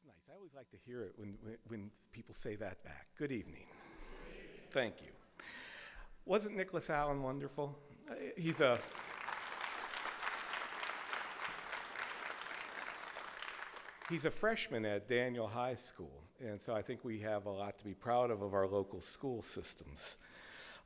Nice. I always like to hear it when people say that back. Good evening. Thank you. Wasn't Nicholas Allen wonderful? He's a freshman at Daniel High School, and so I think we have a lot to be proud of our local school systems.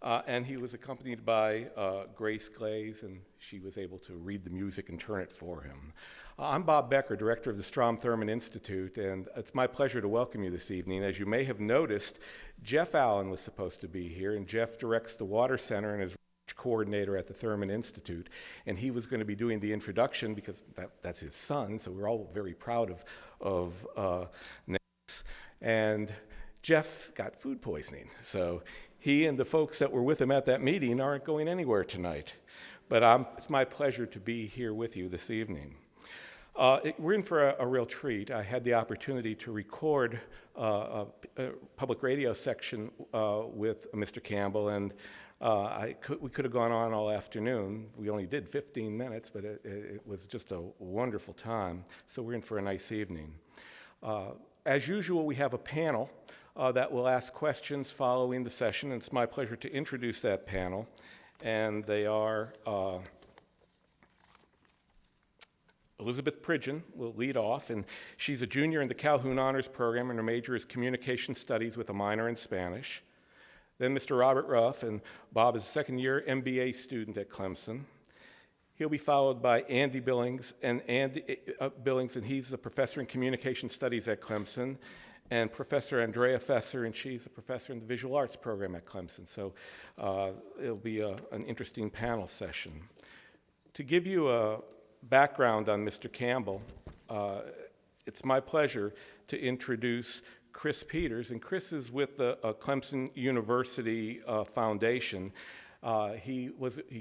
And he was accompanied by Grace Glaze, and she was able to read the music and turn it for him. I'm Bob Becker, director of the Strom Thurmond Institute, and it's my pleasure to welcome you this evening. As you may have noticed, Jeff Allen was supposed to be here, and Jeff directs the Water Center and is coordinator at the Thurmond Institute, and he was going to be doing the introduction because that's his son, so we're all very proud of Nicholas. And Jeff got food poisoning, so he and the folks that were with him at that meeting aren't going anywhere tonight. But it's my pleasure to be here with you this evening. We're in for a real treat. I had the opportunity to record a public radio section with Mr. Campbell, and we could have gone on all afternoon. We only did 15 minutes, but it was just a wonderful time. So we're in for a nice evening. As usual, we have a panel that will ask questions following the session, and it's my pleasure to introduce that panel. And they are Elizabeth Pridgeon will lead off, and she's a junior in the Calhoun Honors Program, and her major is Communication Studies with a minor in Spanish. Then Mr. Robert Ruff, and Bob is a second-year MBA student at Clemson. He'll be followed by Andy Billings, and he's a professor in Communication Studies at Clemson, and Professor Andrea Fesser, and she's a professor in the Visual Arts Program at Clemson. So it'll be an interesting panel session. To give you a background on Mr. Campbell, it's my pleasure to introduce Chris Peters, and Chris is with the Clemson University Foundation. He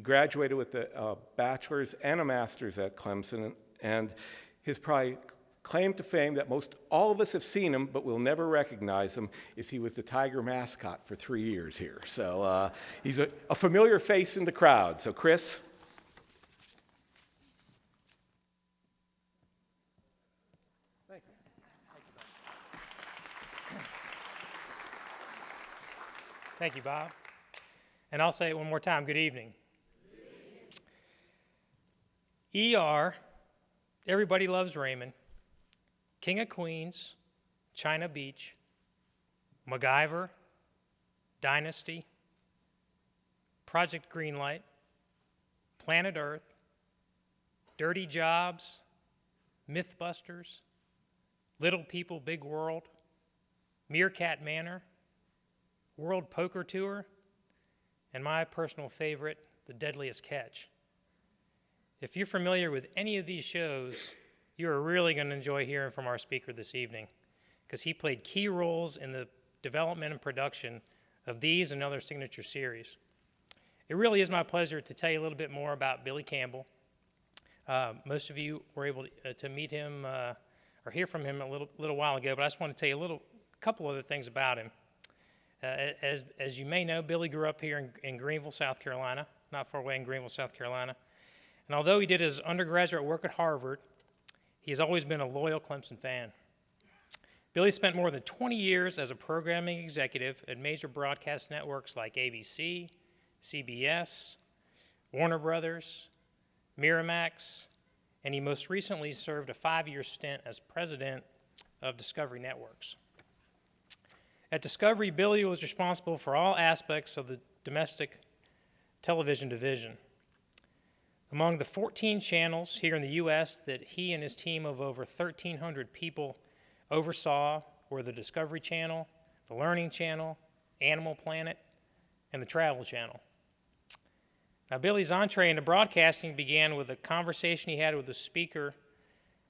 graduated with a bachelor's and a master's at Clemson, and his probably claim to fame that most all of us have seen him, but we'll never recognize him, is he was the Tiger mascot for 3 years here. So he's a familiar face in the crowd. So Chris. Thank you. Thank you, Bob. And I'll say it one more time. Good evening. ER, Everybody Loves Raymond, King of Queens, China Beach, MacGyver, Dynasty, Project Greenlight, Planet Earth, Dirty Jobs, Mythbusters, Little People, Big World, Meerkat Manor, World Poker Tour, and my personal favorite, The Deadliest Catch. If you're familiar with any of these shows, you are really going to enjoy hearing from our speaker this evening, because he played key roles in the development and production of these and other signature series. It really is my pleasure to tell you a little bit more about Billy Campbell. Most of you were able to meet him or hear from him a little while ago, but I just want to tell you a couple other things about him. As you may know, Billy grew up here in Greenville, South Carolina, not far away in Greenville, South Carolina. And although he did his undergraduate work at Harvard, he has always been a loyal Clemson fan. Billy spent more than 20 years as a programming executive at major broadcast networks like ABC, CBS, Warner Brothers, Miramax, and he most recently served a 5-year stint as president of Discovery Networks. At Discovery, Billy was responsible for all aspects of the domestic television division. Among the 14 channels here in the U.S. that he and his team of over 1,300 people oversaw were the Discovery Channel, the Learning Channel, Animal Planet, and the Travel Channel. Now, Billy's entree into broadcasting began with a conversation he had with a speaker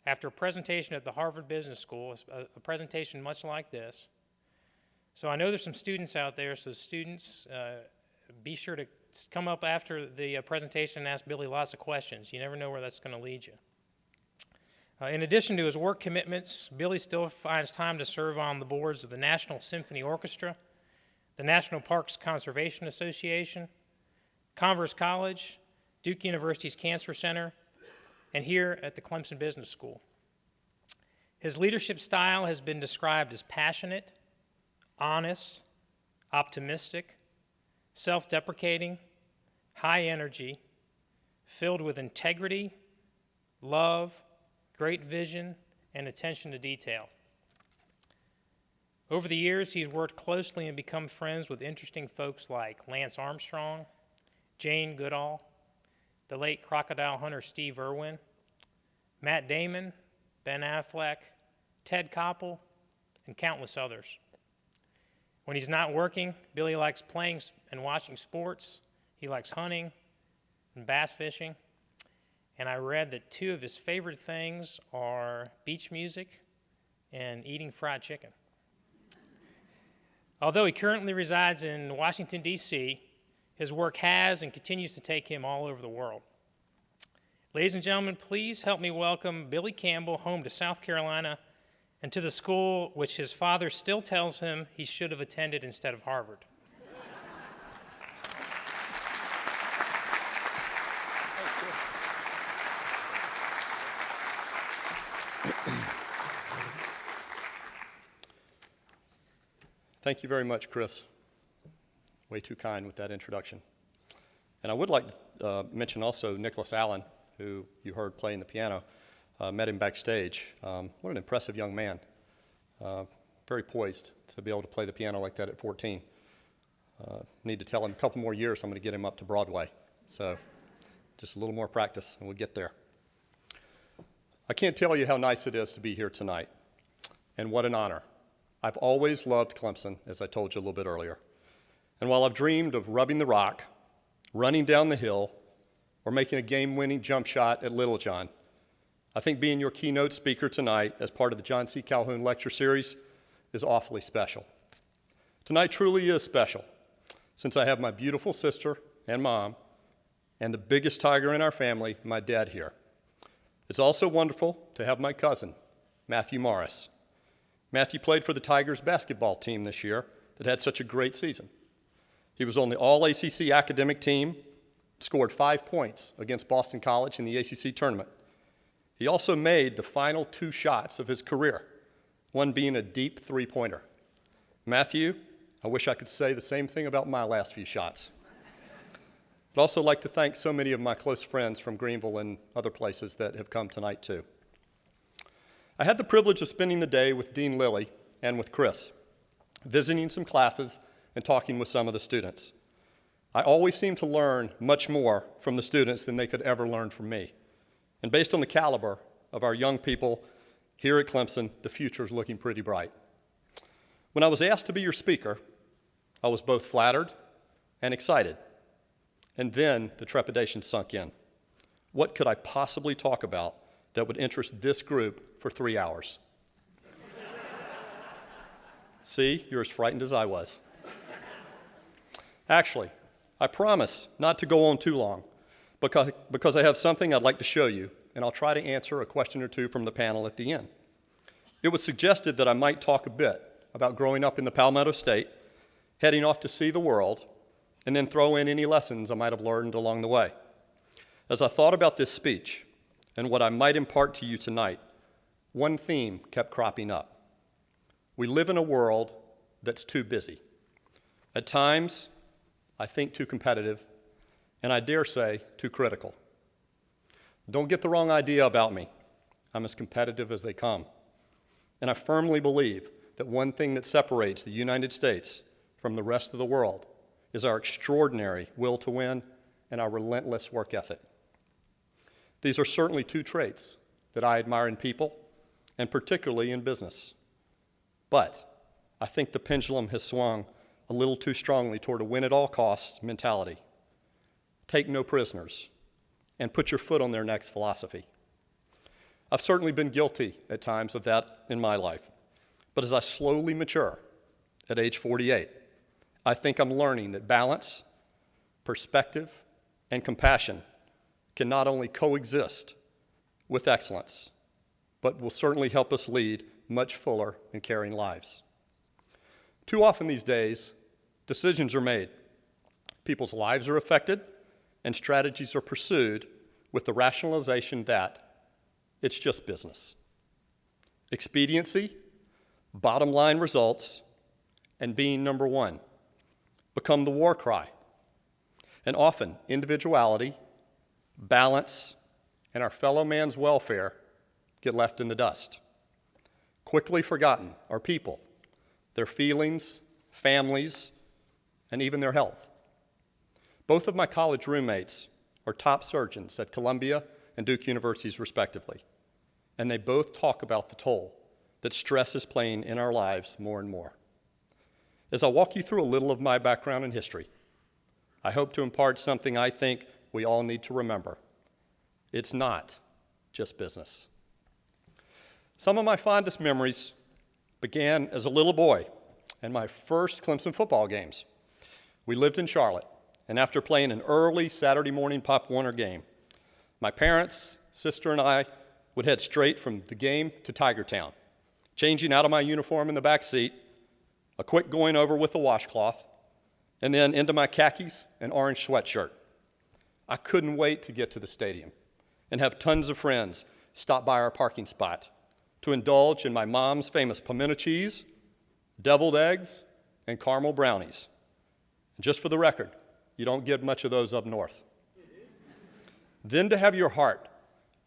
after a presentation at the Harvard Business School, a presentation much like this. So I know there's some students out there, so students, be sure to come up after the presentation and ask Billy lots of questions. You never know where that's going to lead you. In addition to his work commitments, Billy still finds time to serve on the boards of the National Symphony Orchestra, the National Parks Conservation Association, Converse College, Duke University's Cancer Center, and here at the Clemson Business School. His leadership style has been described as passionate, honest, optimistic, self-deprecating, high energy, filled with integrity, love, great vision, and attention to detail. Over the years, he's worked closely and become friends with interesting folks like Lance Armstrong, Jane Goodall, the late crocodile hunter Steve Irwin, Matt Damon, Ben Affleck, Ted Koppel, and countless others. When he's not working, Billy likes playing and watching sports. He likes hunting and bass fishing. And I read that two of his favorite things are beach music and eating fried chicken. Although he currently resides in Washington, D.C., his work has and continues to take him all over the world. Ladies and gentlemen, please help me welcome Billy Campbell home to South Carolina and to the school which his father still tells him he should have attended instead of Harvard. Thank you very much, Chris. Way too kind with that introduction. And I would like to mention also Nicholas Allen, who you heard playing the piano. Met him backstage. What an impressive young man. Very poised to be able to play the piano like that at 14. Need to tell him a couple more years, I'm going to get him up to Broadway. So just a little more practice and we'll get there. I can't tell you how nice it is to be here tonight, and what an honor. I've always loved Clemson, as I told you a little bit earlier. And while I've dreamed of rubbing the rock, running down the hill, or making a game-winning jump shot at Littlejohn, I think being your keynote speaker tonight as part of the John C. Calhoun Lecture Series is awfully special. Tonight truly is special, since I have my beautiful sister and mom, and the biggest tiger in our family, my dad, here. It's also wonderful to have my cousin, Matthew Morris. Matthew played for the Tigers basketball team this year that had such a great season. He was on the All-ACC academic team, scored 5 points against Boston College in the ACC tournament. He also made the final 2 shots of his career, one being a deep three-pointer. Matthew, I wish I could say the same thing about my last few shots. I'd also like to thank so many of my close friends from Greenville and other places that have come tonight too. I had the privilege of spending the day with Dean Lilly and with Chris, visiting some classes and talking with some of the students. I always seem to learn much more from the students than they could ever learn from me. And based on the caliber of our young people here at Clemson, the future is looking pretty bright. When I was asked to be your speaker, I was both flattered and excited. And then the trepidation sunk in. What could I possibly talk about that would interest this group for 3 hours? See, you're as frightened as I was. Actually, I promise not to go on too long because I have something I'd like to show you, and I'll try to answer a question or two from the panel at the end. It was suggested that I might talk a bit about growing up in the Palmetto State, heading off to see the world, and then throw in any lessons I might have learned along the way. As I thought about this speech and what I might impart to you tonight, one theme kept cropping up. We live in a world that's too busy. At times, I think too competitive, and I dare say too critical. Don't get the wrong idea about me. I'm as competitive as they come. And I firmly believe that one thing that separates the United States from the rest of the world is our extraordinary will to win and our relentless work ethic. These are certainly 2 traits that I admire in people, and particularly in business. But I think the pendulum has swung a little too strongly toward a win-at-all-costs mentality. Take no prisoners, and put your foot on their next philosophy. I've certainly been guilty at times of that in my life, but as I slowly mature, at age 48, I think I'm learning that balance, perspective, and compassion can not only coexist with excellence, but will certainly help us lead much fuller and caring lives. Too often these days, decisions are made, people's lives are affected, and strategies are pursued with the rationalization that it's just business. expediency, bottom line results, and being number one become the war cry. And often, individuality, balance, and our fellow man's welfare get left in the dust. Quickly forgotten are people, their feelings, families, and even their health. Both of my college roommates are top surgeons at Columbia and Duke Universities, respectively, and they both talk about the toll that stress is playing in our lives more and more. As I walk you through a little of my background and history, I hope to impart something I think we all need to remember. It's not just business. Some of my fondest memories began as a little boy and my first Clemson football games. We lived in Charlotte, and after playing an early Saturday morning Pop Warner game, my parents, sister, and I would head straight from the game to Tigertown, changing out of my uniform in the back seat, a quick going over with the washcloth, and then into my khakis and orange sweatshirt. I couldn't wait to get to the stadium and have tons of friends stop by our parking spot to indulge in my mom's famous pimento cheese, deviled eggs, and caramel brownies. And just for the record, you don't get much of those up north. Then to have your heart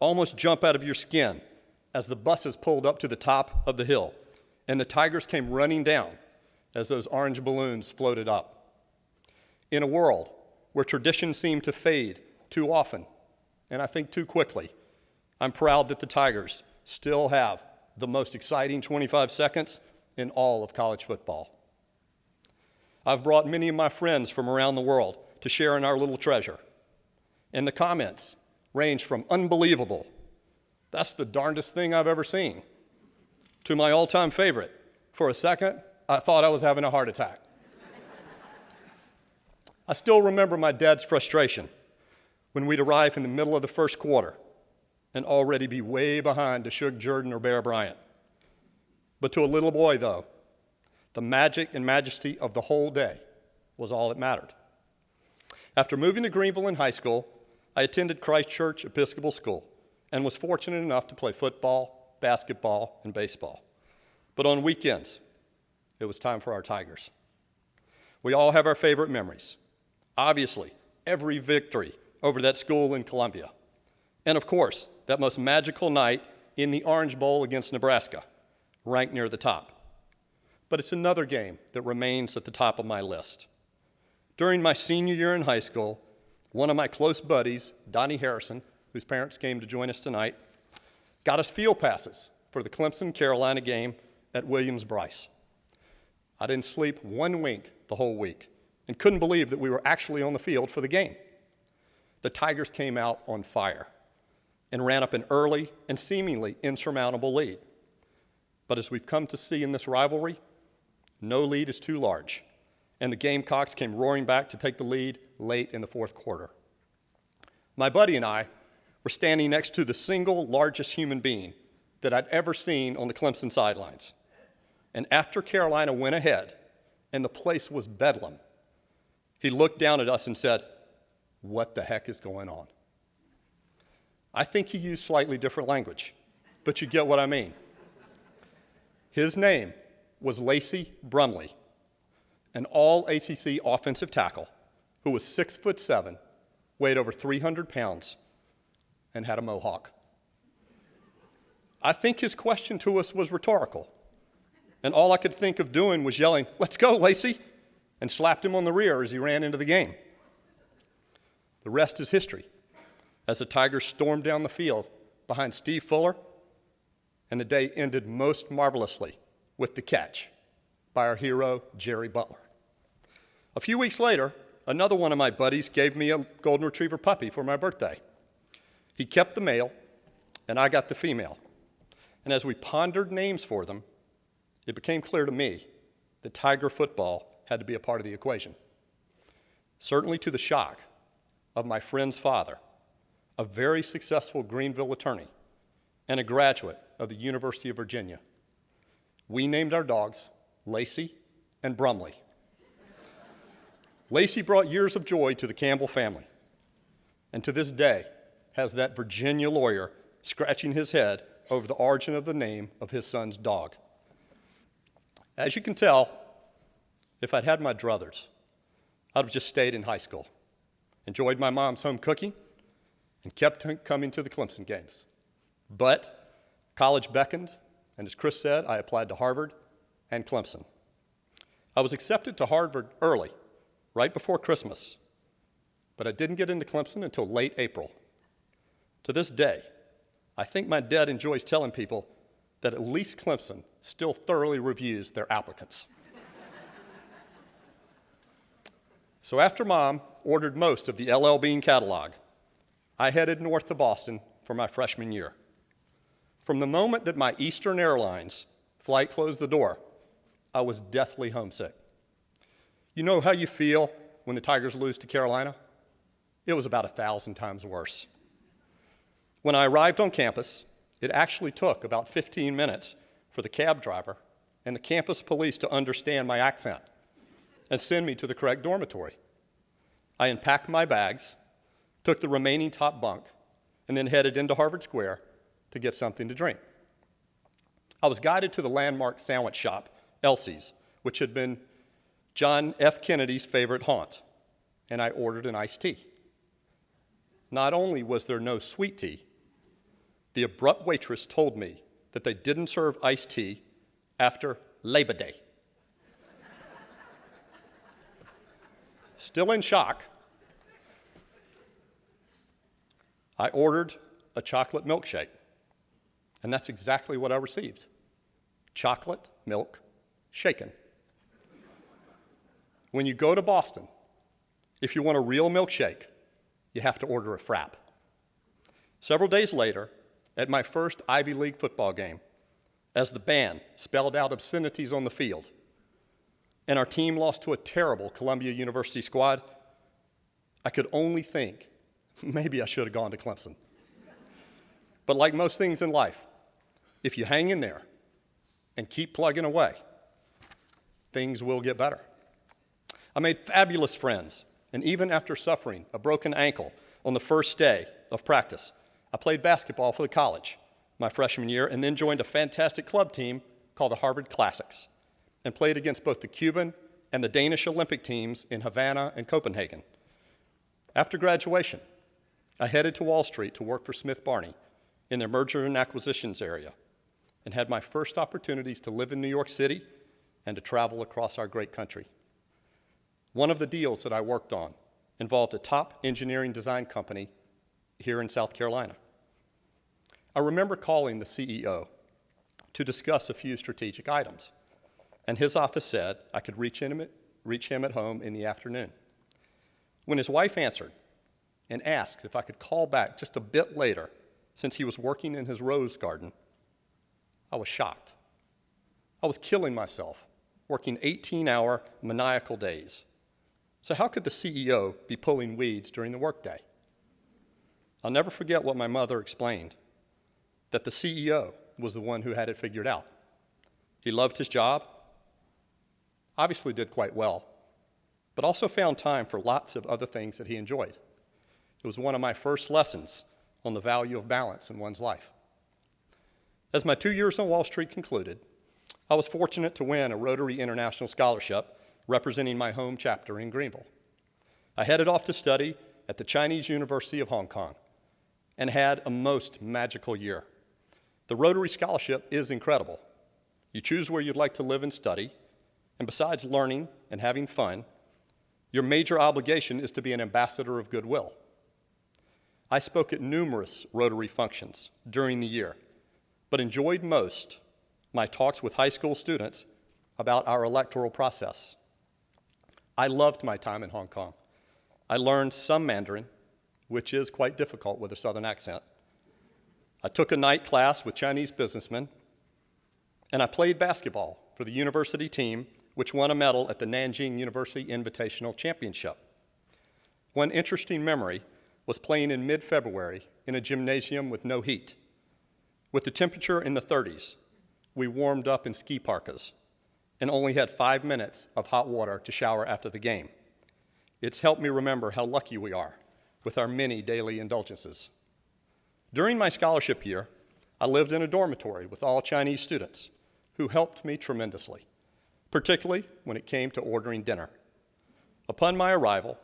almost jump out of your skin as the buses pulled up to the top of the hill and the Tigers came running down as those orange balloons floated up. In a world where traditions seem to fade too often, and I think too quickly, I'm proud that the Tigers still have the most exciting 25 seconds in all of college football. I've brought many of my friends from around the world to share in our little treasure, and the comments range from unbelievable, that's the darndest thing I've ever seen, to my all-time favorite, for a second, I thought I was having a heart attack. I still remember my dad's frustration when we'd arrive in the middle of the first quarter and already be way behind to Suge Jordan or Bear Bryant. But to a little boy, though, the magic and majesty of the whole day was all that mattered. After moving to Greenville in high school, I attended Christ Church Episcopal School and was fortunate enough to play football, basketball, and baseball. But on weekends, it was time for our Tigers. We all have our favorite memories. Obviously, every victory over that school in Columbia. And of course, that most magical night in the Orange Bowl against Nebraska, ranked near the top. But it's another game that remains at the top of my list. During my senior year in high school, one of my close buddies, Donnie Harrison, whose parents came to join us tonight, got us field passes for the Clemson-Carolina game at Williams-Brice. I didn't sleep one wink the whole week and couldn't believe that we were actually on the field for the game. The Tigers came out on fire and ran up an early and seemingly insurmountable lead. But as we've come to see in this rivalry, no lead is too large, and the Gamecocks came roaring back to take the lead late in the fourth quarter. My buddy and I were standing next to the single largest human being that I'd ever seen on the Clemson sidelines. And after Carolina went ahead and the place was bedlam, he looked down at us and said, "What the heck is going on?" I think he used slightly different language, but you get what I mean. His name was Lacey Brumley, an all-ACC offensive tackle who was 6'7", weighed over 300 pounds, and had a mohawk. I think his question to us was rhetorical, and all I could think of doing was yelling, "Let's go, Lacey," and slapped him on the rear as he ran into the game. The rest is history, as the Tigers stormed down the field behind Steve Fuller, and the day ended most marvelously with the catch by our hero, Jerry Butler. A few weeks later, another one of my buddies gave me a golden retriever puppy for my birthday. He kept the male, and I got the female. And as we pondered names for them, it became clear to me that Tiger football had to be a part of the equation. Certainly to the shock of my friend's father, a very successful Greenville attorney and a graduate of the University of Virginia. We named our dogs Lacey and Brumley. Lacey brought years of joy to the Campbell family, and to this day has that Virginia lawyer scratching his head over the origin of the name of his son's dog. As you can tell, if I'd had my druthers, I'd have just stayed in high school, enjoyed my mom's home cooking, and kept coming to the Clemson games. But college beckoned, and as Chris said, I applied to Harvard and Clemson. I was accepted to Harvard early, right before Christmas, but I didn't get into Clemson until late April. To this day, I think my dad enjoys telling people that at least Clemson still thoroughly reviews their applicants. So after Mom ordered most of the LL Bean catalog, I headed north to Boston for my freshman year. From the moment that my Eastern Airlines flight closed the door, I was deathly homesick. You know how you feel when the Tigers lose to Carolina? It was about 1,000 times worse. When I arrived on campus, it actually took about 15 minutes for the cab driver and the campus police to understand my accent and send me to the correct dormitory. I unpacked my bags, took the remaining top bunk, and then headed into Harvard Square to get something to drink. I was guided to the landmark sandwich shop, Elsie's, which had been John F. Kennedy's favorite haunt, and I ordered an iced tea. Not only was there no sweet tea, the abrupt waitress told me that they didn't serve iced tea after Labor Day. Still in shock, I ordered a chocolate milkshake, and that's exactly what I received. Chocolate milk shaken. When you go to Boston, if you want a real milkshake, you have to order a frap. Several days later, at my first Ivy League football game, as the band spelled out obscenities on the field, and our team lost to a terrible Columbia University squad, I could only think, maybe I should have gone to Clemson. But like most things in life, if you hang in there and keep plugging away, things will get better. I made fabulous friends, and even after suffering a broken ankle on the first day of practice, I played basketball for the college my freshman year and then joined a fantastic club team called the Harvard Classics and played against both the Cuban and the Danish Olympic teams in Havana and Copenhagen. After graduation, I headed to Wall Street to work for Smith Barney in their merger and acquisitions area and had my first opportunities to live in New York City and to travel across our great country. One of the deals that I worked on involved a top engineering design company here in South Carolina. I remember calling the CEO to discuss a few strategic items, and his office said I could reach him at home in the afternoon. When his wife answered and asked if I could call back just a bit later since he was working in his rose garden, I was shocked. I was killing myself, working 18-hour maniacal days. So how could the CEO be pulling weeds during the workday? I'll never forget what my mother explained, that the CEO was the one who had it figured out. He loved his job, obviously did quite well, but also found time for lots of other things that he enjoyed. It was one of my first lessons on the value of balance in one's life. As my 2 years on Wall Street concluded, I was fortunate to win a Rotary International Scholarship representing my home chapter in Greenville. I headed off to study at the Chinese University of Hong Kong and had a most magical year. The Rotary Scholarship is incredible. You choose where you'd like to live and study, and besides learning and having fun, your major obligation is to be an ambassador of goodwill. I spoke at numerous Rotary functions during the year, but enjoyed most my talks with high school students about our electoral process. I loved my time in Hong Kong. I learned some Mandarin, which is quite difficult with a Southern accent. I took a night class with Chinese businessmen, and I played basketball for the university team, which won a medal at the Nanjing University Invitational Championship. One interesting memory was playing in mid-February in a gymnasium with no heat. With the temperature in the 30s, we warmed up in ski parkas and only had 5 minutes of hot water to shower after the game. It's helped me remember how lucky we are with our many daily indulgences. During my scholarship year, I lived in a dormitory with all Chinese students who helped me tremendously, particularly when it came to ordering dinner. Upon my arrival,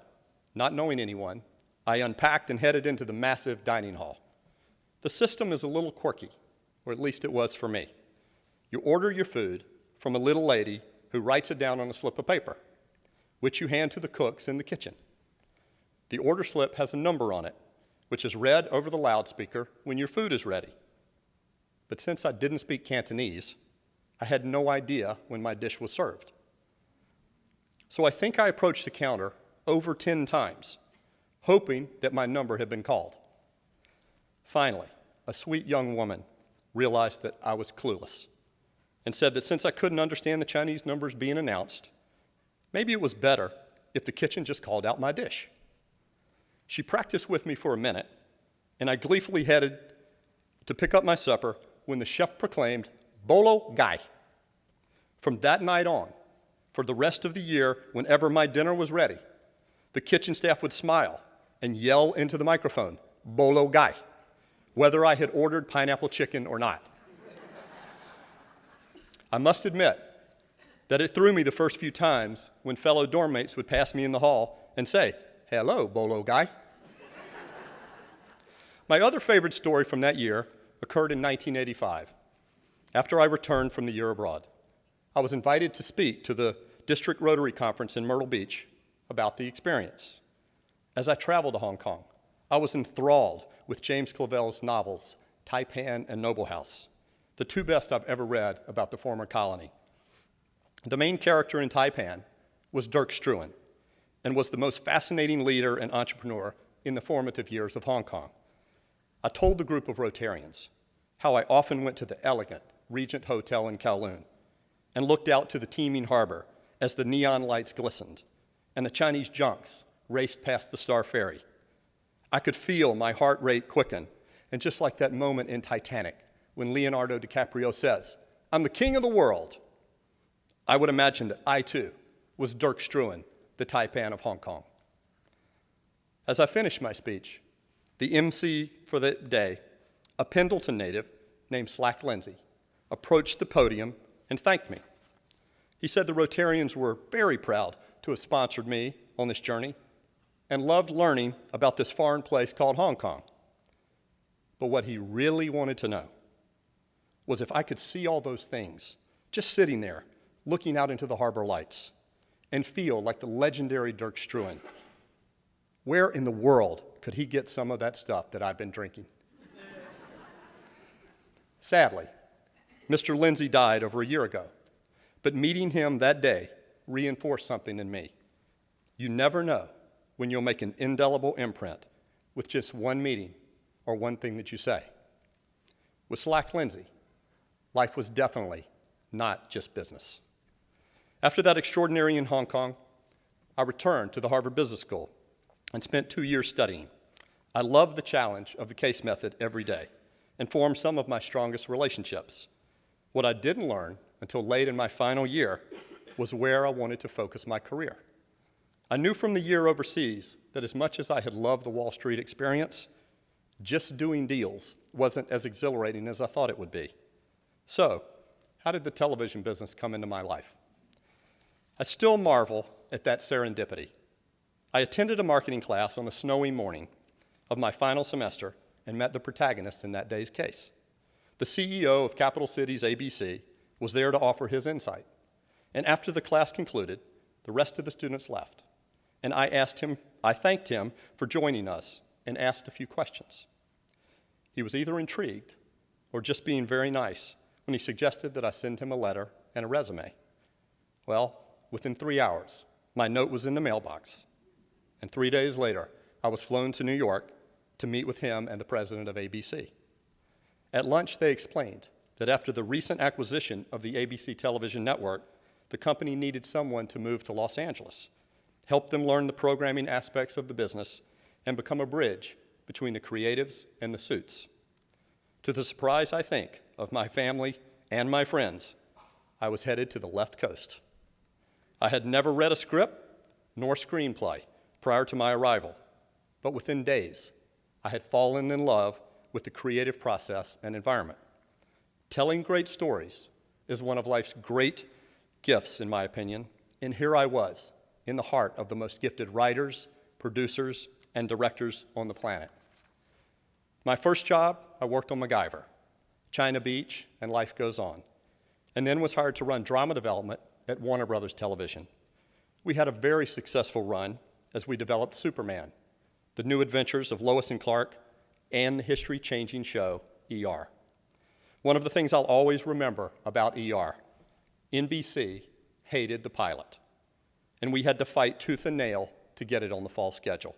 not knowing anyone, I unpacked and headed into the massive dining hall. The system is a little quirky, or at least it was for me. You order your food from a little lady who writes it down on a slip of paper, which you hand to the cooks in the kitchen. The order slip has a number on it, which is read over the loudspeaker when your food is ready. But since I didn't speak Cantonese, I had no idea when my dish was served. So I think I approached the counter over 10 times, hoping that my number had been called. Finally, a sweet young woman realized that I was clueless and said that since I couldn't understand the Chinese numbers being announced, maybe it was better if the kitchen just called out my dish. She practiced with me for a minute, and I gleefully headed to pick up my supper when the chef proclaimed, "Bolo gai." From that night on, for the rest of the year, whenever my dinner was ready, the kitchen staff would smile and yell into the microphone, "Bolo gai," whether I had ordered pineapple chicken or not. I must admit that it threw me the first few times when fellow dorm mates would pass me in the hall and say, "Hello, Bolo guy." My other favorite story from that year occurred in 1985, after I returned from the year abroad. I was invited to speak to the District Rotary Conference in Myrtle Beach about the experience. As I traveled to Hong Kong, I was enthralled with James Clavell's novels, Taipan and Noble House, the two best I've ever read about the former colony. The main character in Taipan was Dirk Struan and was the most fascinating leader and entrepreneur in the formative years of Hong Kong. I told the group of Rotarians how I often went to the elegant Regent Hotel in Calhoun and looked out to the teeming harbor as the neon lights glistened and the Chinese junks raced past the Star Ferry. I could feel my heart rate quicken, and just like that moment in Titanic when Leonardo DiCaprio says, "I'm the king of the world," I would imagine that I, too, was Dirk Struan, the Taipan of Hong Kong. As I finished my speech, the MC for the day, a Pendleton native named Slack Lindsay, approached the podium and thanked me. He said the Rotarians were very proud to have sponsored me on this journey and loved learning about this foreign place called Hong Kong. But what he really wanted to know was if I could see all those things just sitting there looking out into the harbor lights and feel like the legendary Dirk Struan, where in the world could he get some of that stuff that I've been drinking? Sadly, Mr. Lindsay died over a year ago, but meeting him that day reinforced something in me. You never know when you'll make an indelible imprint with just one meeting or one thing that you say. With Slack Lindsay, life was definitely not just business. After that extraordinary in Hong Kong, I returned to the Harvard Business School and spent 2 years studying. I loved the challenge of the case method every day and formed some of my strongest relationships. What I didn't learn until late in my final year was where I wanted to focus my career. I knew from the year overseas that as much as I had loved the Wall Street experience, just doing deals wasn't as exhilarating as I thought it would be. So, how did the television business come into my life? I still marvel at that serendipity. I attended a marketing class on a snowy morning of my final semester and met the protagonist in that day's case. The CEO of Capital Cities ABC was there to offer his insight. And after the class concluded, the rest of the students left. And I thanked him for joining us and asked a few questions. He was either intrigued or just being very nice when he suggested that I send him a letter and a resume. Well, within 3 hours, my note was in the mailbox. And 3 days later, I was flown to New York to meet with him and the president of ABC. At lunch, they explained that after the recent acquisition of the ABC television network, the company needed someone to move to Los Angeles, help them learn the programming aspects of the business, and become a bridge between the creatives and the suits. To the surprise, I think, of my family and my friends, I was headed to the left coast. I had never read a script nor screenplay prior to my arrival, but within days, I had fallen in love with the creative process and environment. Telling great stories is one of life's great gifts, in my opinion, and here I was, in the heart of the most gifted writers, producers, and directors on the planet. My first job, I worked on MacGyver, China Beach, and Life Goes On, and then was hired to run drama development at Warner Brothers Television. We had a very successful run as we developed Superman, the new adventures of Lois and Clark, and the history-changing show ER. One of the things I'll always remember about ER, NBC hated the pilot, and we had to fight tooth and nail to get it on the fall schedule.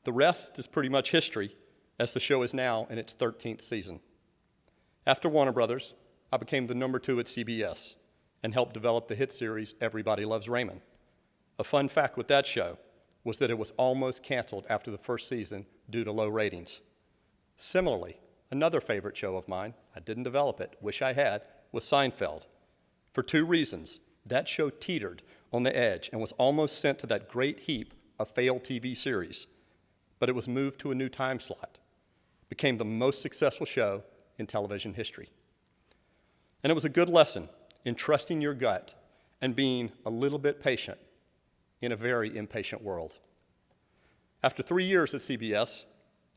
The rest is pretty much history, as the show is now in its 13th season. After Warner Brothers, I became the number 2 at CBS and helped develop the hit series Everybody Loves Raymond. A fun fact with that show was that it was almost canceled after the first season due to low ratings. Similarly, another favorite show of mine, I didn't develop it, wish I had, was Seinfeld. For 2 reasons, that show teetered on the edge and was almost sent to that great heap of failed TV series, but it was moved to a new time slot. It became the most successful show in television history. And it was a good lesson in trusting your gut and being a little bit patient in a very impatient world. After 3 years at CBS,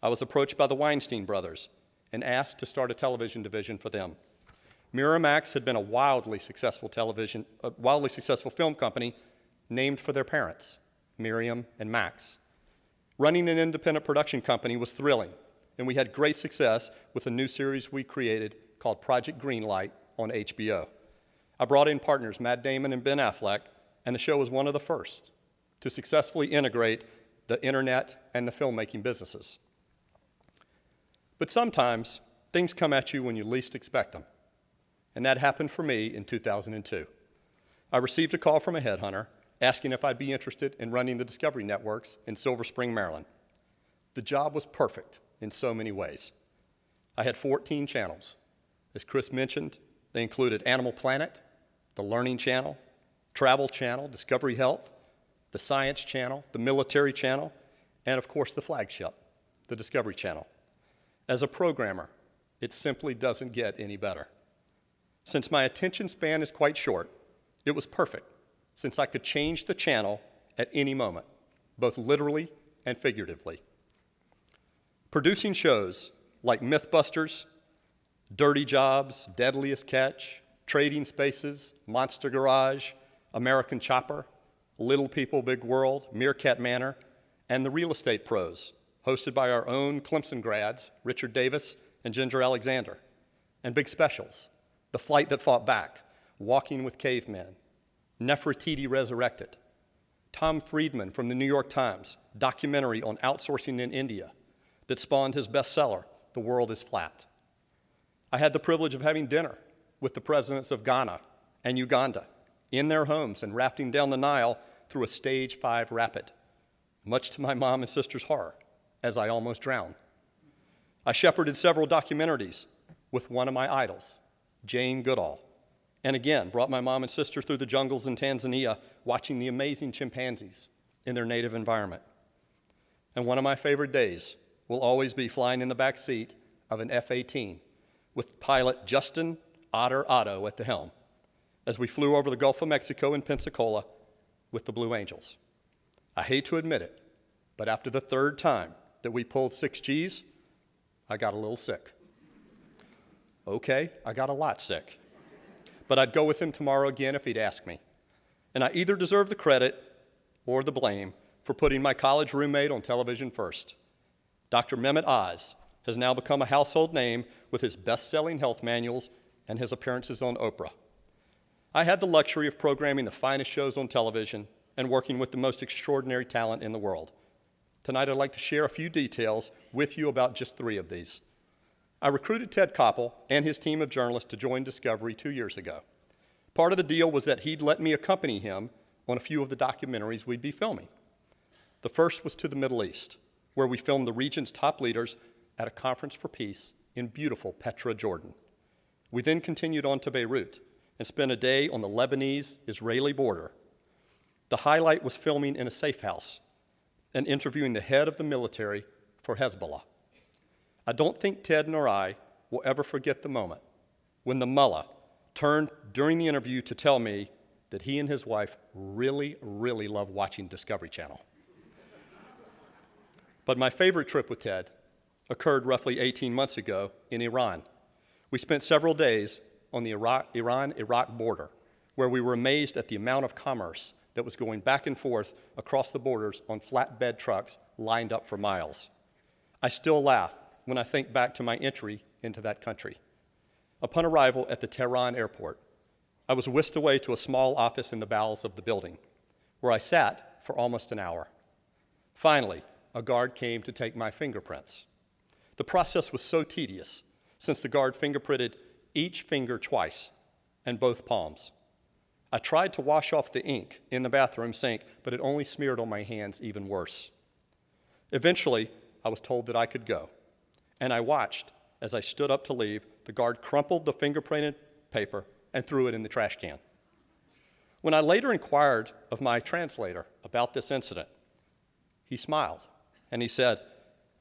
I was approached by the Weinstein brothers and asked to start a television division for them. Miramax had been a wildly successful film company named for their parents, Miriam and Max. Running an independent production company was thrilling, and we had great success with a new series we created called Project Greenlight on HBO. I brought in partners Matt Damon and Ben Affleck, and the show was one of the first to successfully integrate the internet and the filmmaking businesses. But sometimes things come at you when you least expect them, and that happened for me in 2002. I received a call from a headhunter asking if I'd be interested in running the Discovery Networks in Silver Spring, Maryland. The job was perfect in so many ways. I had 14 channels. As Chris mentioned, they included Animal Planet, the Learning Channel, Travel Channel, Discovery Health, the Science Channel, the Military Channel, and of course the flagship, the Discovery Channel. As a programmer, it simply doesn't get any better. Since my attention span is quite short, it was perfect, since I could change the channel at any moment, both literally and figuratively. Producing shows like Mythbusters, Dirty Jobs, Deadliest Catch, Trading Spaces, Monster Garage, American Chopper, Little People, Big World, Meerkat Manor, and The Real Estate Pros, hosted by our own Clemson grads, Richard Davis and Ginger Alexander, and big specials, The Flight That Fought Back, Walking with Cavemen, Nefertiti Resurrected, Tom Friedman from the New York Times, documentary on outsourcing in India that spawned his bestseller, The World is Flat. I had the privilege of having dinner with the presidents of Ghana and Uganda in their homes and rafting down the Nile through a stage 5 rapid, much to my mom and sister's horror, as I almost drowned. I shepherded several documentaries with one of my idols, Jane Goodall, and again brought my mom and sister through the jungles in Tanzania watching the amazing chimpanzees in their native environment. And one of my favorite days will always be flying in the back seat of an F-18 with pilot Justin Otter Otto at the helm as we flew over the Gulf of Mexico in Pensacola with the Blue Angels. I hate to admit it, but after the 3rd time that we pulled 6 Gs, I got a little sick. Okay, I got a lot sick. But I'd go with him tomorrow again if he'd ask me. And I either deserve the credit or the blame for putting my college roommate on television first. Dr. Mehmet Oz has now become a household name with his best-selling health manuals and his appearances on Oprah. I had the luxury of programming the finest shows on television and working with the most extraordinary talent in the world. Tonight, I'd like to share a few details with you about just 3 of these. I recruited Ted Koppel and his team of journalists to join Discovery 2 years ago. Part of the deal was that he'd let me accompany him on a few of the documentaries we'd be filming. The first was to the Middle East, where we filmed the region's top leaders at a conference for peace in beautiful Petra, Jordan. We then continued on to Beirut and spent a day on the Lebanese-Israeli border. The highlight was filming in a safe house and interviewing the head of the military for Hezbollah. I don't think Ted nor I will ever forget the moment when the mullah turned during the interview to tell me that he and his wife really, really love watching Discovery Channel. But my favorite trip with Ted occurred roughly 18 months ago in Iran. We spent several days on the Iran-Iraq border, where we were amazed at the amount of commerce that was going back and forth across the borders on flatbed trucks lined up for miles. I still laugh when I think back to my entry into that country. Upon arrival at the Tehran airport, I was whisked away to a small office in the bowels of the building, where I sat for almost an hour. Finally, a guard came to take my fingerprints. The process was so tedious, since the guard fingerprinted each finger twice and both palms. I tried to wash off the ink in the bathroom sink, but it only smeared on my hands even worse. Eventually, I was told that I could go, and I watched as I stood up to leave. The guard crumpled the fingerprinted paper and threw it in the trash can. When I later inquired of my translator about this incident, he smiled and he said,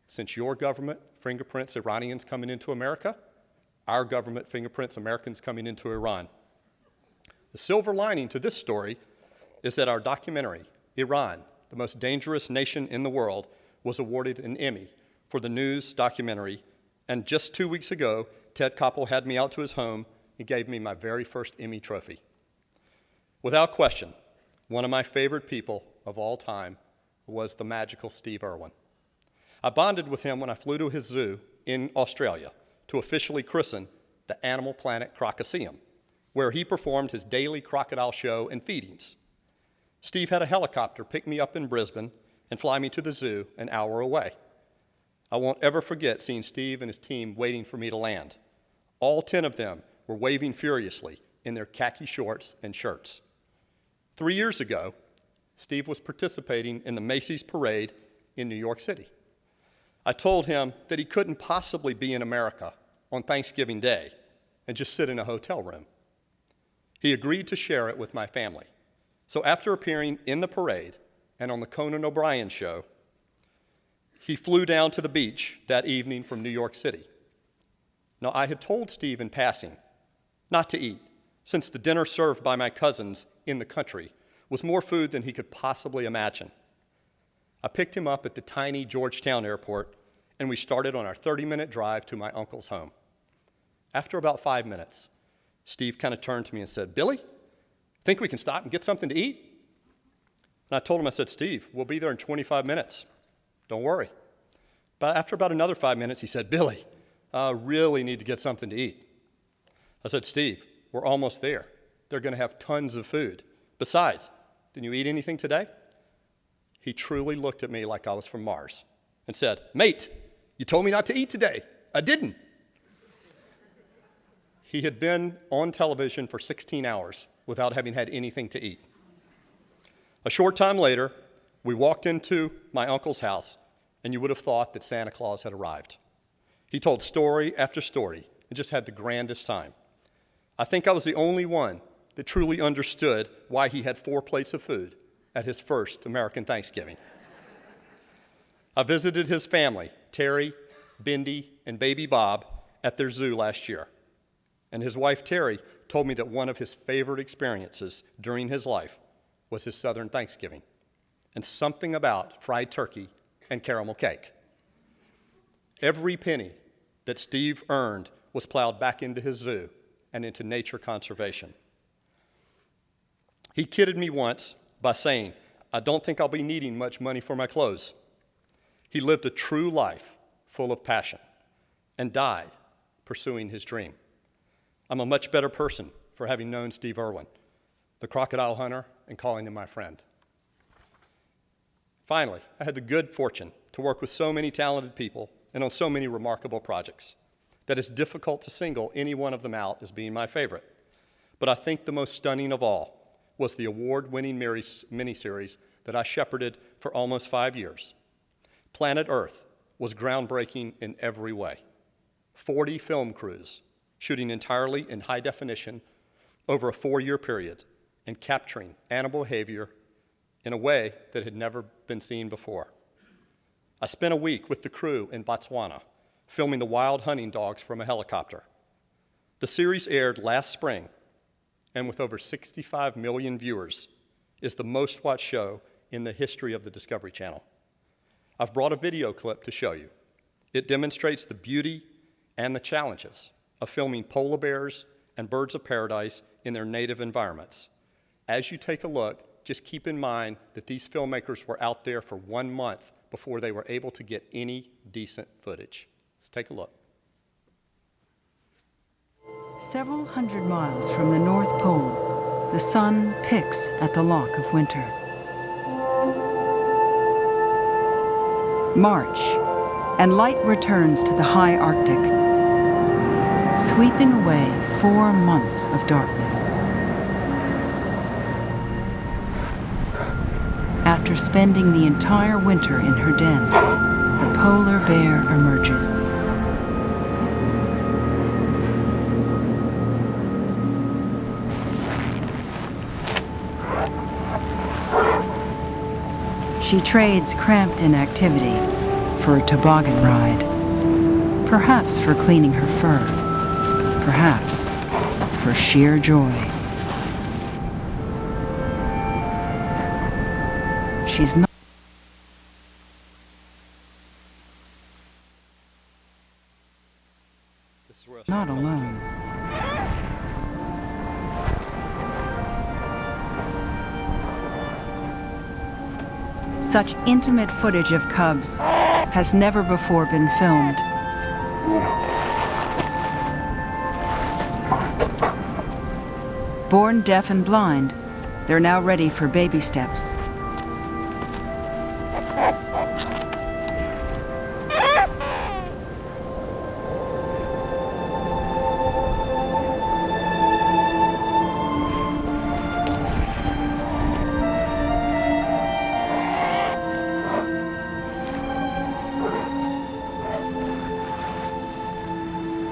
"Since your government fingerprints Iranians coming into America, our government fingerprints Americans coming into Iran." The silver lining to this story is that our documentary, Iran, the most dangerous nation in the world, was awarded an Emmy for the news documentary, and just 2 weeks ago, Ted Koppel had me out to his home and gave me my very first Emmy trophy. Without question, one of my favorite people of all time was the magical Steve Irwin. I bonded with him when I flew to his zoo in Australia to officially christen the Animal Planet Crocoseum, where he performed his daily crocodile show and feedings. Steve had a helicopter pick me up in Brisbane and fly me to the zoo an hour away. I won't ever forget seeing Steve and his team waiting for me to land. All 10 of them were waving furiously in their khaki shorts and shirts. 3 years ago, Steve was participating in the Macy's parade in New York City. I told him that he couldn't possibly be in America on Thanksgiving Day and just sit in a hotel room. He agreed to share it with my family. So after appearing in the parade and on the Conan O'Brien show, he flew down to the beach that evening from New York City. Now, I had told Steve in passing not to eat, since the dinner served by my cousins in the country was more food than he could possibly imagine. I picked him up at the tiny Georgetown airport, and we started on our 30-minute drive to my uncle's home. After about 5 minutes, Steve kind of turned to me and said, "Billy, think we can stop and get something to eat?" And I told him, I said, "Steve, we'll be there in 25 minutes. Don't worry." But after about another 5 minutes, he said, "Billy, I really need to get something to eat." I said, "Steve, we're almost there. They're going to have tons of food. Besides, didn't you eat anything today?" He truly looked at me like I was from Mars and said, "Mate, you told me not to eat today. I didn't." He had been on television for 16 hours without having had anything to eat. A short time later, we walked into my uncle's house, and you would have thought that Santa Claus had arrived. He told story after story and just had the grandest time. I think I was the only one that truly understood why he had 4 plates of food at his first American Thanksgiving. I visited his family, Terry, Bindi, and baby Bob, at their zoo last year. And his wife, Terry, told me that one of his favorite experiences during his life was his Southern Thanksgiving, and something about fried turkey and caramel cake. Every penny that Steve earned was plowed back into his zoo and into nature conservation. He kidded me once by saying, "I don't think I'll be needing much money for my clothes." He lived a true life full of passion and died pursuing his dream. I'm a much better person for having known Steve Irwin, the crocodile hunter, and calling him my friend. Finally, I had the good fortune to work with so many talented people and on so many remarkable projects that it's difficult to single any one of them out as being my favorite. But I think the most stunning of all was the award-winning miniseries that I shepherded for almost 5 years. Planet Earth was groundbreaking in every way. 40 film crews shooting entirely in high definition over a 4-year period and capturing animal behavior in a way that had never been seen before. I spent a week with the crew in Botswana, filming the wild hunting dogs from a helicopter. The series aired last spring, and with over 65 million viewers, is the most watched show in the history of the Discovery Channel. I've brought a video clip to show you. It demonstrates the beauty and the challenges of filming polar bears and birds of paradise in their native environments. As you take a look, just keep in mind that these filmmakers were out there for 1 month before they were able to get any decent footage. Let's take a look. Several hundred miles from the North Pole, the sun picks at the lock of winter. March, and light returns to the high Arctic, sweeping away 4 months of darkness. After spending the entire winter in her den, the polar bear emerges. She trades cramped inactivity for a toboggan ride, perhaps for cleaning her fur, perhaps for sheer joy. She's not alone. Such intimate footage of cubs has never before been filmed. Born deaf and blind, they're now ready for baby steps.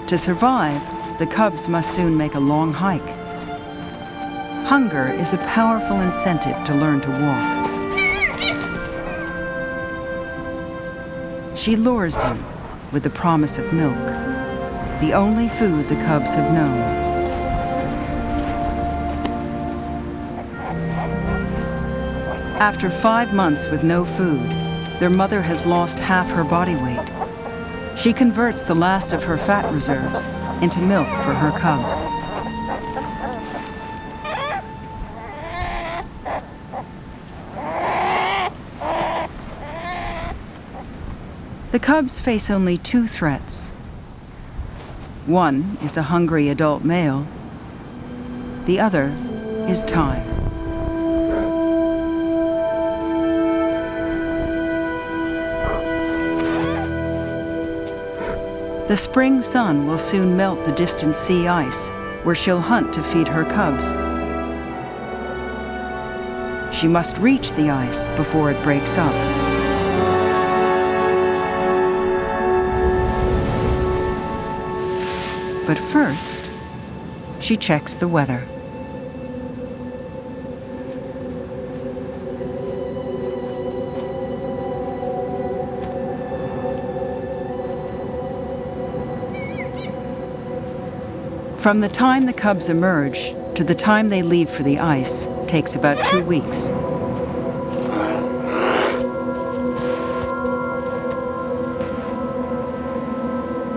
To survive, the cubs must soon make a long hike. Hunger is a powerful incentive to learn to walk. She lures them with the promise of milk, the only food the cubs have known. After 5 months with no food, their mother has lost half her body weight. She converts the last of her fat reserves into milk for her cubs. The cubs face only 2 threats. One is a hungry adult male. The other is time. The spring sun will soon melt the distant sea ice, where she'll hunt to feed her cubs. She must reach the ice before it breaks up. But first, she checks the weather. From the time the cubs emerge to the time they leave for the ice takes about 2 weeks.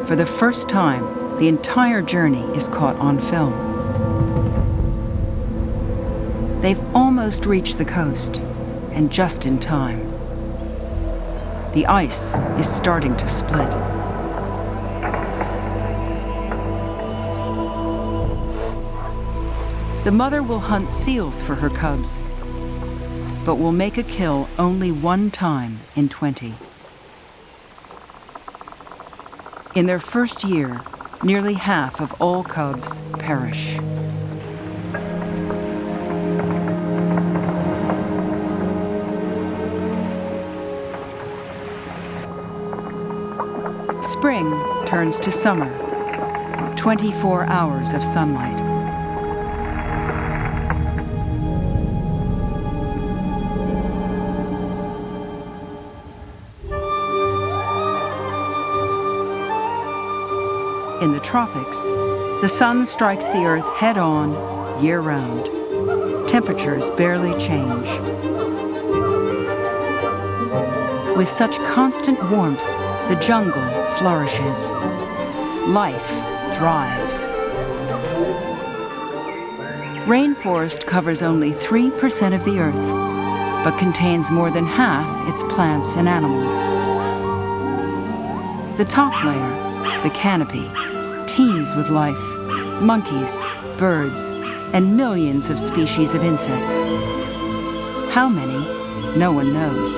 For the first time, the entire journey is caught on film. They've almost reached the coast, and just in time. The ice is starting to split. The mother will hunt seals for her cubs, but will make a kill only 1 time in 20. In their first year, nearly half of all cubs perish. Spring turns to summer, 24 hours of sunlight. In the tropics, The sun strikes the earth head-on, year-round. Temperatures barely change. With such constant warmth, the jungle flourishes. Life thrives. Rainforest covers only 3% of the earth, but contains more than half its plants and animals. The top layer, the canopy, teems with life, monkeys, birds, and millions of species of insects. How many? No one knows.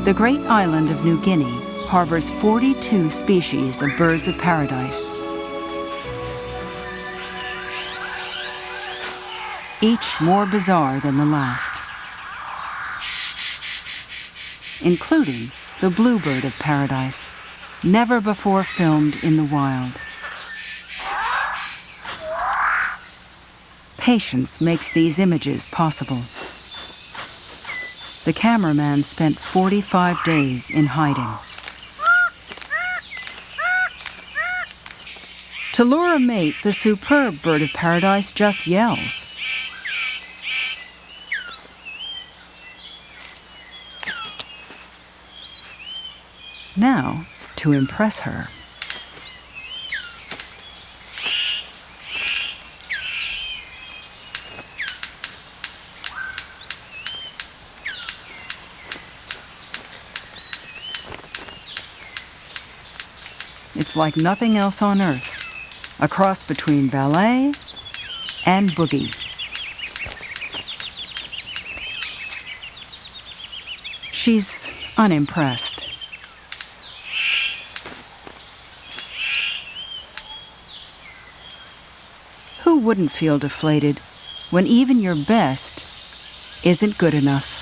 The great island of New Guinea harbors 42 species of birds of paradise. Each more bizarre than the last, including the bluebird of paradise, never before filmed in the wild. Patience makes these images possible. The cameraman spent 45 days in hiding. To lure a mate, the superb bird of paradise just yells. Now, to impress her, it's like nothing else on earth, a cross between ballet and boogie. She's unimpressed. Who wouldn't feel deflated when even your best isn't good enough?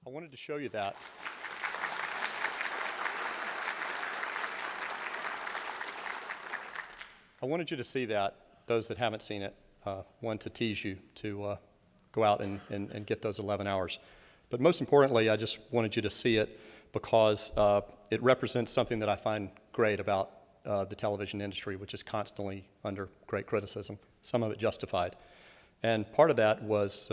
I wanted to show you that. I wanted you to see that, those that haven't seen it, one to tease you to go out and get those 11 hours. But most importantly, I just wanted you to see it because it represents something that I find great about the television industry, which is constantly under great criticism, some of it justified. And part of that was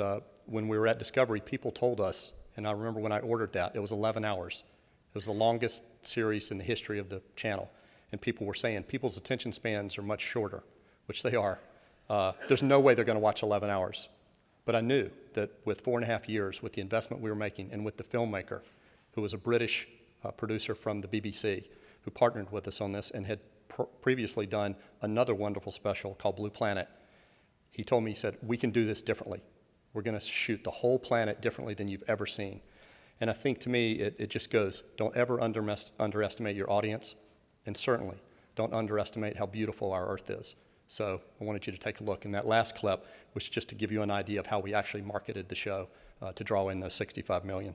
when we were at Discovery, people told us, and I remember when I ordered that, it was 11 hours. It was the longest series in the history of the channel. And people were saying people's attention spans are much shorter, which they are. There's no way they're going to watch 11 hours. But I knew that with 4.5 years, with the investment we were making, and with the filmmaker, who was a British producer from the BBC, who partnered with us on this and had previously done another wonderful special called Blue Planet, he told me, he said, we can do this differently. We're going to shoot the whole planet differently than you've ever seen. And I think to me, it just goes, don't ever underestimate your audience, and certainly don't underestimate how beautiful our Earth is. So I wanted you to take a look. And that last clip was just to give you an idea of how we actually marketed the show to draw in those 65 million.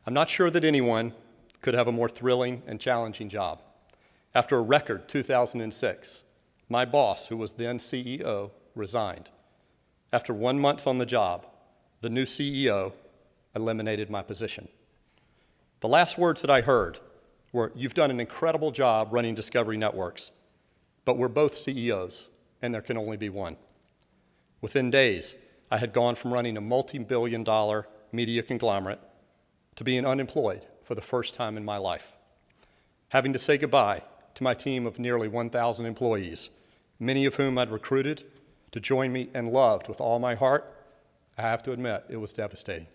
I'm not sure that anyone could have a more thrilling and challenging job. After a record 2006, my boss, who was then CEO, resigned. After 1 month on the job, the new CEO eliminated my position. The last words that I heard were, you've done an incredible job running Discovery Networks, but we're both CEOs, and there can only be one. Within days, I had gone from running a multi-billion-dollar media conglomerate to being unemployed for the first time in my life, having to say goodbye to my team of nearly 1,000 employees, many of whom I'd recruited to join me and loved with all my heart. I have to admit, it was devastating.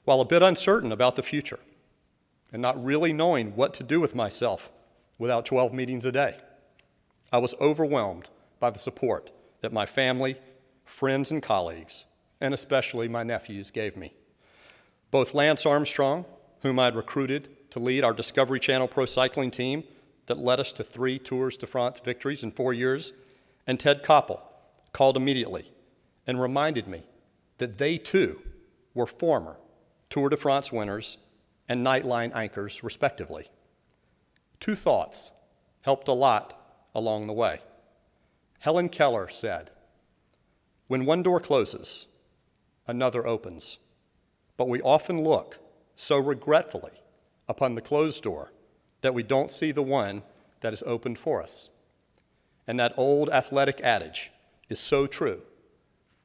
While a bit uncertain about the future and not really knowing what to do with myself without 12 meetings a day, I was overwhelmed by the support that my family, friends, and colleagues, and especially my nephews, gave me. Both Lance Armstrong, whom I'd recruited to lead our Discovery Channel pro cycling team that led us to 3 Tours de France victories in 4 years, and Ted Koppel, called immediately and reminded me that they too were former Tour de France winners and Nightline anchors, respectively. 2 thoughts helped a lot along the way. Helen Keller said, "When one door closes, another opens, but we often look so regretfully upon the closed door that we don't see the one that is opened for us." And that old athletic adage is so true.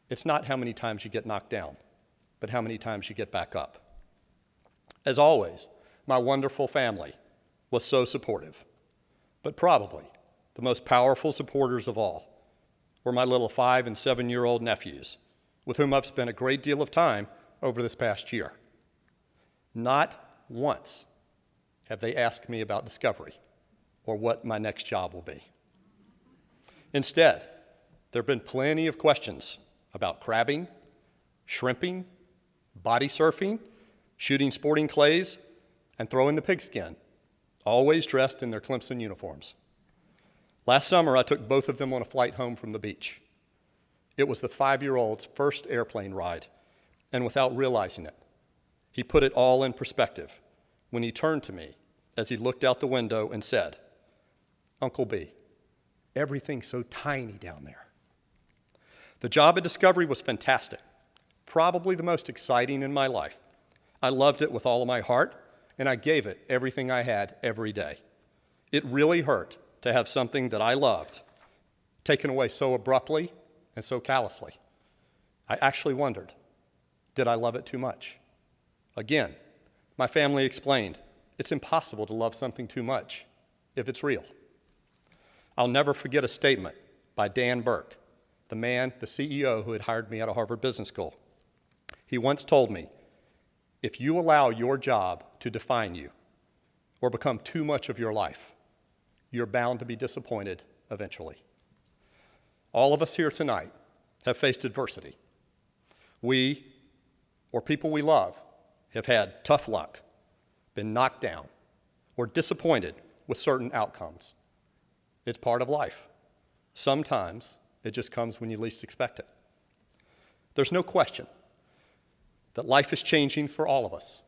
It's not how many times you get knocked down, but how many times you get back up. As always, my wonderful family was so supportive, but probably the most powerful supporters of all were my little 5- and 7-year-old nephews, with whom I've spent a great deal of time over this past year. Not once have they asked me about Discovery or what my next job will be. Instead, there have been plenty of questions about crabbing, shrimping, body surfing, shooting sporting clays, and throwing the pigskin, always dressed in their Clemson uniforms. Last summer, I took both of them on a flight home from the beach. It was the 5-year-old's first airplane ride, and without realizing it, he put it all in perspective when he turned to me as he looked out the window and said, "Uncle B, everything's so tiny down there." The job at Discovery was fantastic, probably the most exciting in my life. I loved it with all of my heart, and I gave it everything I had every day. It really hurt to have something that I loved taken away so abruptly and so callously. I actually wondered, did I love it too much? Again, my family explained, it's impossible to love something too much if it's real. I'll never forget a statement by Dan Burke, the CEO who had hired me out of Harvard Business School. He once told me, "If you allow your job to define you or become too much of your life, you're bound to be disappointed eventually." All of us here tonight have faced adversity. We, or people we love, have had tough luck, been knocked down, or disappointed with certain outcomes. It's part of life. Sometimes it just comes when you least expect it. There's no question that life is changing for all of us.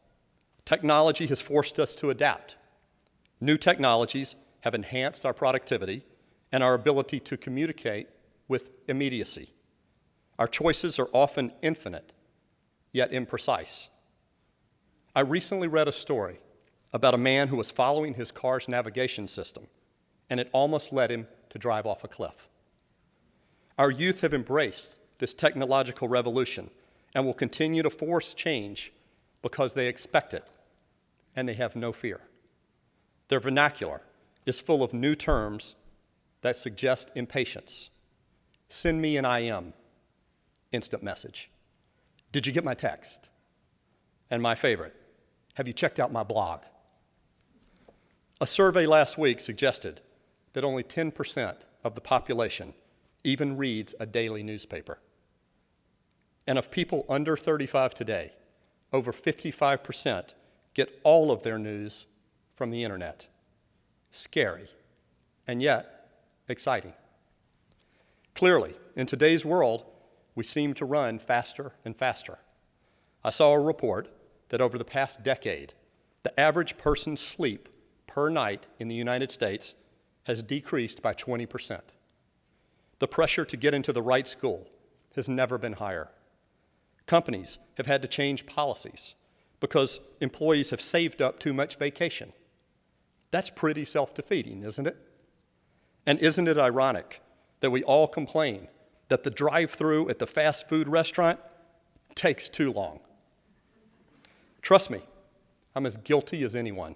Technology has forced us to adapt. New technologies have enhanced our productivity and our ability to communicate with immediacy. Our choices are often infinite, yet imprecise. I recently read a story about a man who was following his car's navigation system, and it almost led him to drive off a cliff. Our youth have embraced this technological revolution and will continue to force change because they expect it, and they have no fear. Their vernacular is full of new terms that suggest impatience. Send me an IM, instant message. Did you get my text? And my favorite, have you checked out my blog? A survey last week suggested that only 10% of the population even reads a daily newspaper. And of people under 35 today, over 55% get all of their news from the internet. Scary, and yet exciting. Clearly, in today's world, we seem to run faster and faster. I saw a report that over the past decade, the average person's sleep per night in the United States has decreased by 20%. The pressure to get into the right school has never been higher. Companies have had to change policies because employees have saved up too much vacation. That's pretty self-defeating, isn't it? And isn't it ironic that we all complain that the drive-through at the fast food restaurant takes too long. Trust me, I'm as guilty as anyone.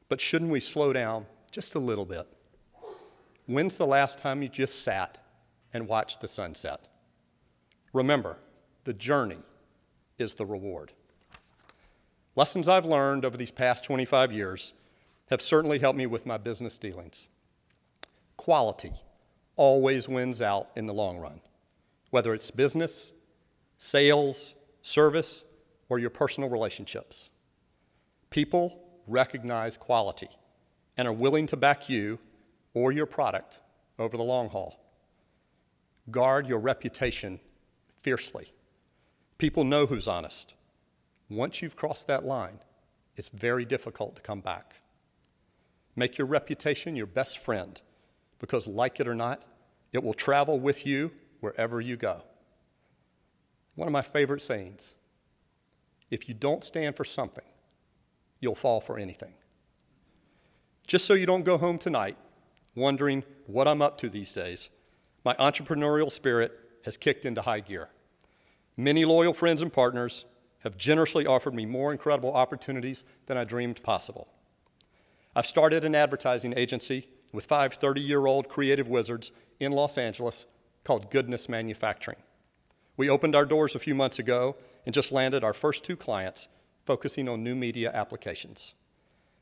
But shouldn't we slow down just a little bit? When's the last time you just sat and watched the sunset? Remember, the journey is the reward. Lessons I've learned over these past 25 years have certainly helped me with my business dealings. Quality always wins out in the long run, whether it's business, sales, service, or your personal relationships. People recognize quality and are willing to back you or your product over the long haul. Guard your reputation fiercely. People know who's honest. Once you've crossed that line, it's very difficult to come back. Make your reputation your best friend, because like it or not, it will travel with you wherever you go. One of my favorite sayings, if you don't stand for something, you'll fall for anything. Just so you don't go home tonight wondering what I'm up to these days, my entrepreneurial spirit has kicked into high gear. Many loyal friends and partners have generously offered me more incredible opportunities than I dreamed possible. I've started an advertising agency with 5 30-year-old creative wizards in Los Angeles called Goodness Manufacturing. We opened our doors a few months ago and just landed our first 2 clients focusing on new media applications.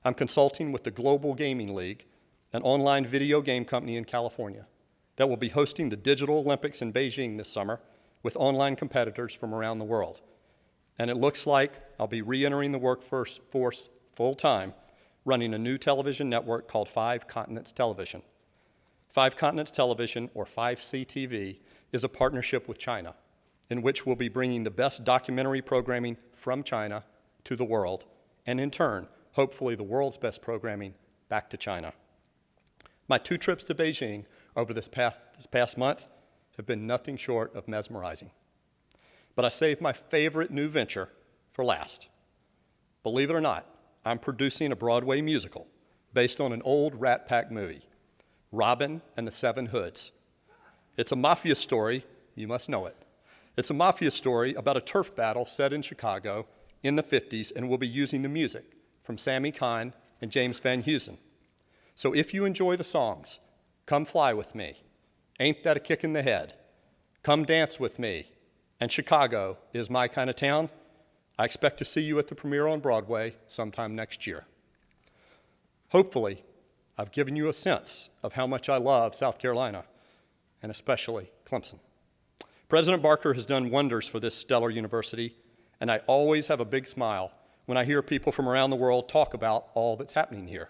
I'm consulting with the Global Gaming League, an online video game company in California that will be hosting the Digital Olympics in Beijing this summer with online competitors from around the world. And it looks like I'll be re-entering the workforce full-time, running a new television network called 5 Continents Television. 5 Continents Television, or 5CTV, is a partnership with China, in which we'll be bringing the best documentary programming from China to the world, and in turn, hopefully the world's best programming back to China. My 2 trips to Beijing over this past month have been nothing short of mesmerizing. But I saved my favorite new venture for last. Believe it or not, I'm producing a Broadway musical based on an old Rat Pack movie, Robin and the Seven Hoods. It's a mafia story, you must know it. It's a mafia story about a turf battle set in Chicago in the 50s, and we'll be using the music from Sammy Cahn and James Van Heusen. So if you enjoy the songs, Come Fly With Me, Ain't That a Kick in the Head, Come Dance With Me, and Chicago Is My Kind of Town, I expect to see you at the premiere on Broadway sometime next year. Hopefully, I've given you a sense of how much I love South Carolina, and especially Clemson. President Barker has done wonders for this stellar university, and I always have a big smile when I hear people from around the world talk about all that's happening here.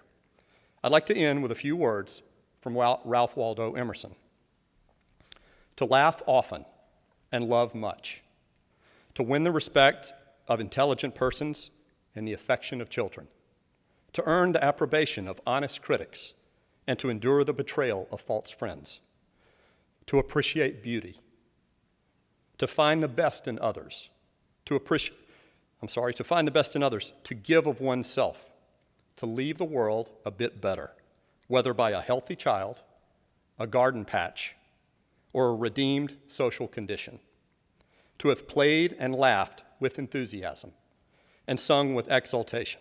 I'd like to end with a few words from Ralph Waldo Emerson. To laugh often and love much, to win the respect of intelligent persons and the affection of children, to earn the approbation of honest critics, and to endure the betrayal of false friends, to appreciate beauty, to find the best in others, to find the best in others, to give of oneself, to leave the world a bit better, whether by a healthy child, a garden patch, or a redeemed social condition, to have played and laughed with enthusiasm and sung with exultation,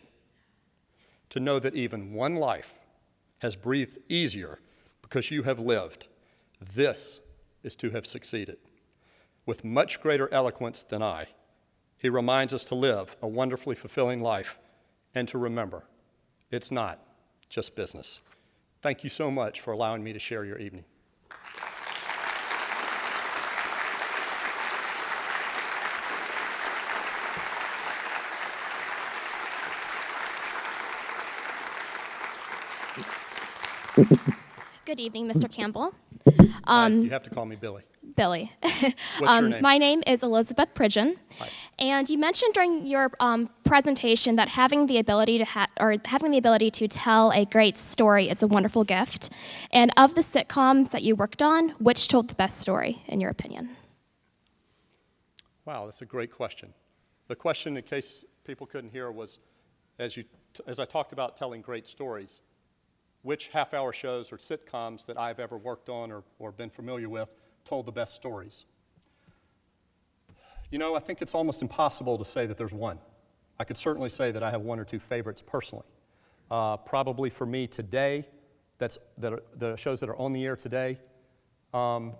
to know that even one life has breathed easier because you have lived. This is to have succeeded. With much greater eloquence than I, he reminds us to live a wonderfully fulfilling life and to remember, it's not just business. Thank you so much for allowing me to share your evening. Good evening, Mr. Campbell. You have to call me Billy. Billy. What's your name? My name is Elizabeth Pridgeon. Hi. And you mentioned during your presentation that having the ability to tell a great story is a wonderful gift. And of the sitcoms that you worked on, which told the best story, in your opinion? Wow, that's a great question. The question, in case people couldn't hear, was as I talked about telling great stories, which half-hour shows or sitcoms that I've ever worked on or been familiar with told the best stories. You know, I think it's almost impossible to say that there's one. I could certainly say that I have one or two favorites personally. Probably for me today, the shows that are on the air today, I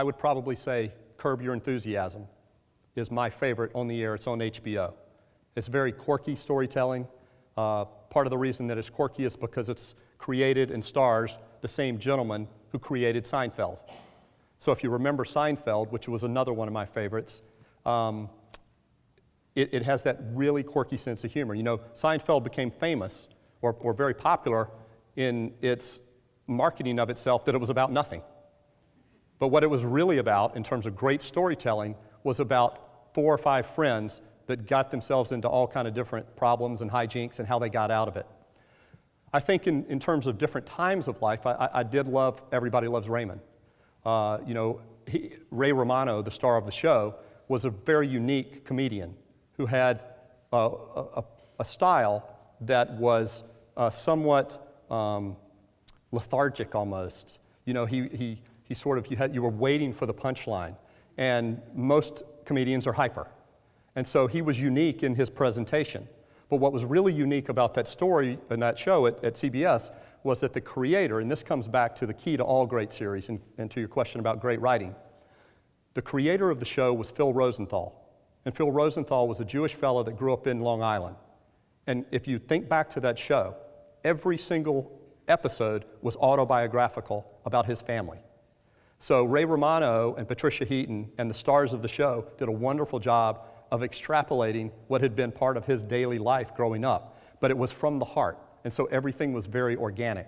would probably say Curb Your Enthusiasm is my favorite on the air. It's on HBO. It's very quirky storytelling. Part of the reason that it's quirky is because it's created and stars the same gentleman who created Seinfeld. So if you remember Seinfeld, which was another one of my favorites, it has that really quirky sense of humor. You know, Seinfeld became famous or very popular in its marketing of itself that it was about nothing. But what it was really about, in terms of great storytelling, was about 4 or 5 friends that got themselves into all kind of different problems and hijinks and how they got out of it. I think in terms of different times of life, I did love Everybody Loves Raymond. You know, Ray Romano, the star of the show, was a very unique comedian who had a style that was somewhat lethargic almost. You know, he sort of, you were waiting for the punchline, and most comedians are hyper. And so he was unique in his presentation. But what was really unique about that story and that show at CBS was that the creator, and this comes back to the key to all great series and to your question about great writing, the creator of the show was Phil Rosenthal. And Phil Rosenthal was a Jewish fellow that grew up in Long Island. And if you think back to that show, every single episode was autobiographical about his family. So Ray Romano and Patricia Heaton and the stars of the show did a wonderful job of extrapolating what had been part of his daily life growing up. But it was from the heart, and so everything was very organic.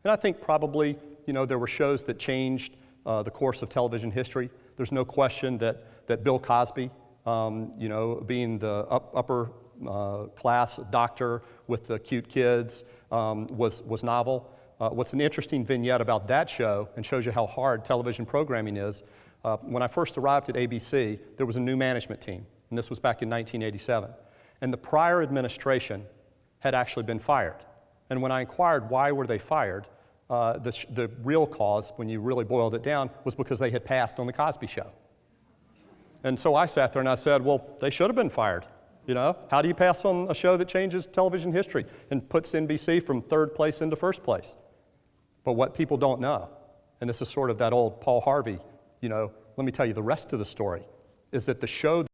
And I think probably, you know, there were shows that changed the course of television history. There's no question that Bill Cosby, you know, being the upper class doctor with the cute kids, was novel. What's an interesting vignette about that show, and shows you how hard television programming is, when I first arrived at ABC, there was a new management team, and this was back in 1987. And the prior administration had actually been fired. And when I inquired why were they fired, the real cause, when you really boiled it down, was because they had passed on the Cosby Show. And so I sat there and I said, well, they should have been fired. You know, how do you pass on a show that changes television history and puts NBC from 3rd place into 1st place? But what people don't know, and this is sort of that old Paul Harvey, you know, let me tell you the rest of the story, is that the show